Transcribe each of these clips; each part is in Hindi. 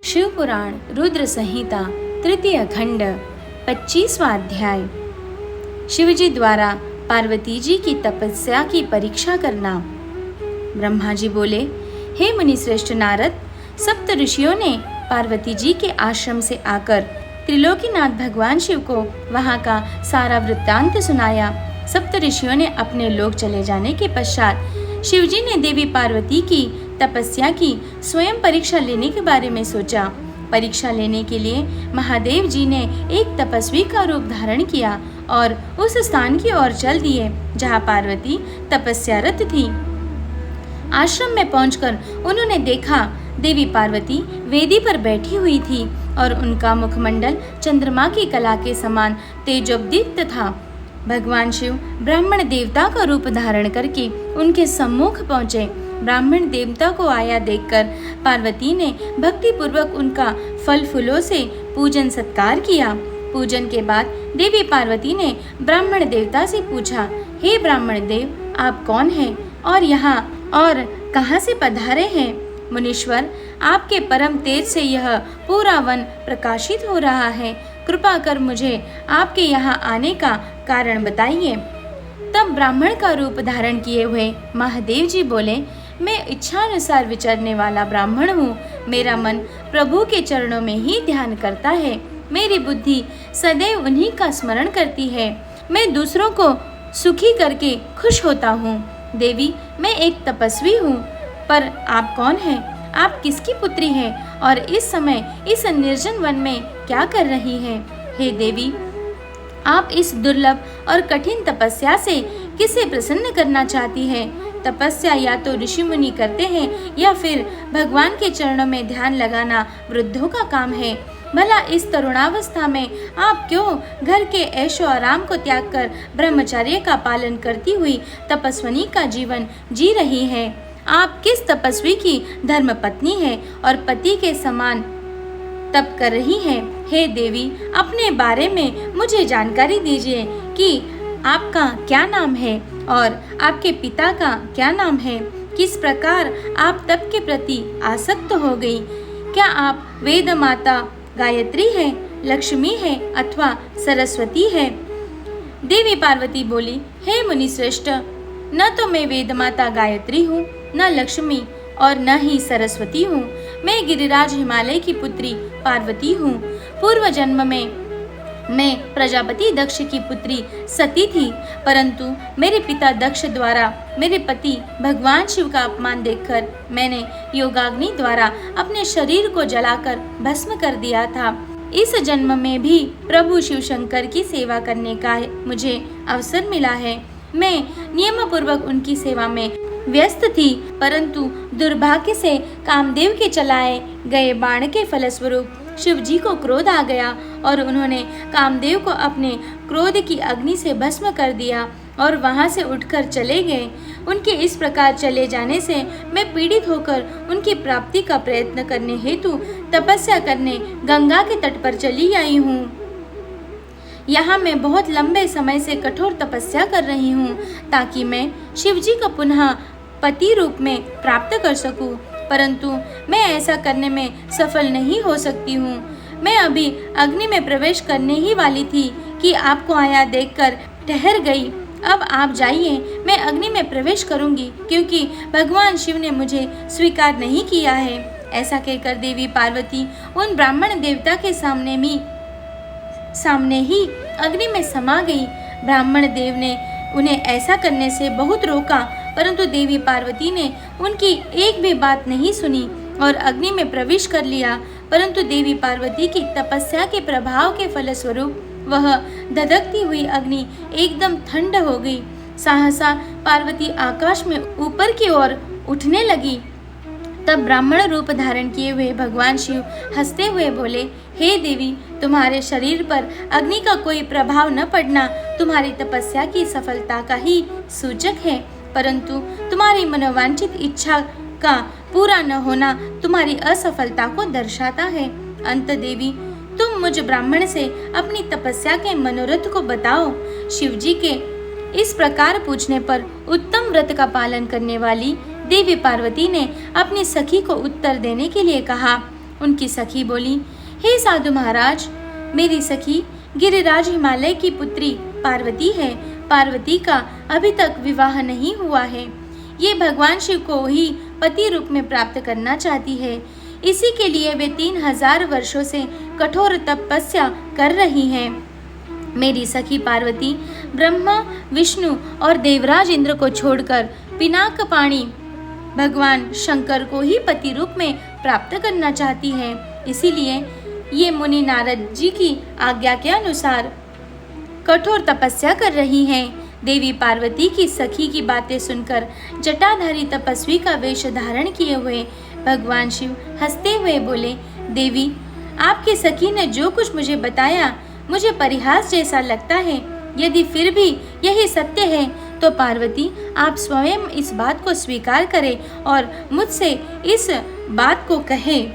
शिव पुराण रुद्र संहिता तृतीय खंड 25वां अध्याय। शिवजी द्वारा पार्वती जी की तपस्या की परीक्षा करना। ब्रह्मा जी बोले, हे मुनि श्रेष्ठ नारद, सप्त ऋषियों ने पार्वती जी के आश्रम से आकर त्रिलोकीनाथ भगवान शिव को वहाँ का सारा वृत्तांत सुनाया। सप्त ऋषियों ने अपने लोक चले जाने के पश्चात शिवजी ने देवी पार्वती की तपस्या की स्वयं परीक्षा लेने के बारे में सोचा। परीक्षा लेने के लिए महादेव जी ने एक तपस्वी का रूप धारण किया और उस स्थान की ओर चल दिए जहाँ पार्वती तपस्यारत थी। आश्रम में पहुंचकर उन्होंने देखा देवी पार्वती वेदी पर बैठी हुई थी और उनका मुखमंडल चंद्रमा की कला के समान तेजोदीप्त था। भगवान शिव ब्राह्मण देवता का रूप धारण करके उनके सम्मुख पहुँचे। ब्राह्मण देवता को आया देखकर पार्वती ने भक्ति पूर्वक उनका फल फूलों से पूजन सत्कार किया। पूजन के बाद देवी पार्वती ने ब्राह्मण देवता से पूछा, हे ब्राह्मण देव, आप कौन हैं और यहाँ और कहाँ से पधारे हैं? मुनीश्वर, आपके परम तेज से यह पूरा वन प्रकाशित हो रहा है। कृपा कर मुझे आपके यहाँ आने का कारण बताइए। तब ब्राह्मण का रूप धारण किए हुए महादेव जी बोले, मैं इच्छानुसार विचरने वाला ब्राह्मण हूँ। मेरा मन प्रभु के चरणों में ही ध्यान करता है। मेरी बुद्धि सदैव उन्हीं का स्मरण करती है। मैं दूसरों को सुखी करके खुश होता हूँ। देवी, मैं एक तपस्वी हूँ, पर आप कौन हैं? आप किसकी पुत्री हैं और इस समय इस निर्जन वन में क्या कर रही हैं? हे देवी, आप इस दुर्लभ और कठिन तपस्या से किसे प्रसन्न करना चाहती हैं? तपस्या या तो ऋषि मुनि करते हैं या फिर भगवान के चरणों में ध्यान लगाना वृद्धों का काम है। भला इस तरुणावस्था में आप क्यों घर के ऐशो आराम को त्याग कर ब्रह्मचर्य का पालन करती हुई तपस्विनी का जीवन जी रही हैं? आप किस तपस्वी की धर्म पत्नी है और पति के समान तप कर रही हैं? हे देवी, अपने बारे में मुझे जानकारी दीजिए कि आपका क्या नाम है और आपके पिता का क्या नाम है? किस प्रकार आप तप के प्रति आसक्त हो गई? क्या आप वेद माता गायत्री है, लक्ष्मी है अथवा सरस्वती है? देवी पार्वती बोली, हे मुनि श्रेष्ठ, न तो मैं वेद माता गायत्री हूँ, न लक्ष्मी और न ही सरस्वती हूँ। मैं गिरिराज हिमालय की पुत्री पार्वती हूँ। पूर्व जन्म में मैं प्रजापति दक्ष की पुत्री सती थी, परंतु मेरे पिता दक्ष द्वारा मेरे पति भगवान शिव का अपमान देखकर मैंने योगाग्नि द्वारा अपने शरीर को जलाकर भस्म कर दिया था। इस जन्म में भी प्रभु शिव शंकर की सेवा करने का मुझे अवसर मिला है। मैं नियम पूर्वक उनकी सेवा में व्यस्त थी, परंतु दुर्भाग्य से कामदेव के चलाए गए बाण के फलस्वरूप शिव जी को क्रोध आ गया और उन्होंने कामदेव को अपने क्रोध की अग्नि से भस्म कर दिया और वहां से उठकर चले गए। उनके इस प्रकार चले जाने से मैं पीड़ित होकर उनकी प्राप्ति का प्रयत्न करने हेतु तपस्या करने गंगा के तट पर चली आई हूँ। यहाँ मैं बहुत लंबे समय से कठोर तपस्या कर रही हूँ ताकि मैं शिव जी को पुनः पति रूप में प्राप्त कर सकूं, परंतु मैं ऐसा करने में सफल नहीं हो सकती हूँ। मैं अभी अग्नि में प्रवेश करने ही वाली थी कि आपको आया देखकर ठहर गई। अब आप जाइए, मैं अग्नि में प्रवेश करूँगी क्योंकि भगवान शिव ने मुझे स्वीकार नहीं किया है। ऐसा कहकर देवी पार्वती उन ब्राह्मण देवता के सामने ही अग्नि में समा गई। ब्राह्मण देव ने उन्हें ऐसा करने से बहुत रोका, परंतु देवी पार्वती ने उनकी एक भी बात नहीं सुनी और अग्नि में प्रवेश कर लिया। परंतु देवी पार्वती की तपस्या के प्रभाव के फलस्वरूप वह धधकती हुई अग्नि एकदम ठंड हो गई। सहसा पार्वती आकाश में ऊपर की ओर उठने लगी। तब ब्राह्मण रूप धारण किए हुए भगवान शिव हंसते हुए बोले, हे देवी, तुम्हारे शरीर पर अग्नि का कोई प्रभाव न पड़ना तुम्हारी तपस्या की सफलता का ही सूचक है, परंतु तुम्हारी मनोवांछित इच्छा का पूरा न होना तुम्हारी असफलता को दर्शाता है। अंत देवी, तुम मुझ ब्राह्मण से अपनी तपस्या के मनोरथ को बताओ। शिवजी के इस प्रकार पूछने पर उत्तम व्रत का पालन करने वाली देवी पार्वती ने अपनी सखी को उत्तर देने के लिए कहा, उनकी सखी बोली, हे साधु महाराज, मेरी सखी गिरिराज हिमालय की पुत्री पार्वती है। पार्वती का अभी तक विवाह नहीं हुआ है। ये भगवान शिव को ही पति रूप में प्राप्त करना चाहती है। इसी के लिए वे 3000 वर्षों से कठोर तपस्या कर रही हैं। मेरी सखी पार्वती ब्रह्मा, विष्णु और देवराज इंद्र को छोड़कर पिनाक पाणी भगवान शंकर को ही पति रूप में प्राप्त करना चाहती है। इसीलिए ये मुनि नारद जी की आज्ञा के अनुसार कठोर तपस्या कर रही हैं। देवी पार्वती की सखी की बातें सुनकर जटाधारी तपस्वी का वेश धारण किए हुए भगवान शिव हंसते हुए बोले, देवी, आपकी सखी ने जो कुछ मुझे बताया मुझे परिहास जैसा लगता है। यदि फिर भी यही सत्य है तो पार्वती, आप स्वयं इस बात को स्वीकार करें और मुझसे इस बात को कहें।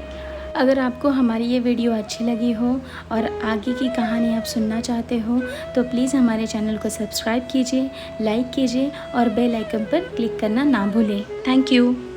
अगर आपको हमारी ये वीडियो अच्छी लगी हो और आगे की कहानी आप सुनना चाहते हो तो प्लीज़ हमारे चैनल को सब्सक्राइब कीजिए, लाइक कीजिए और बेल आइकन पर क्लिक करना ना भूलें। Thank you.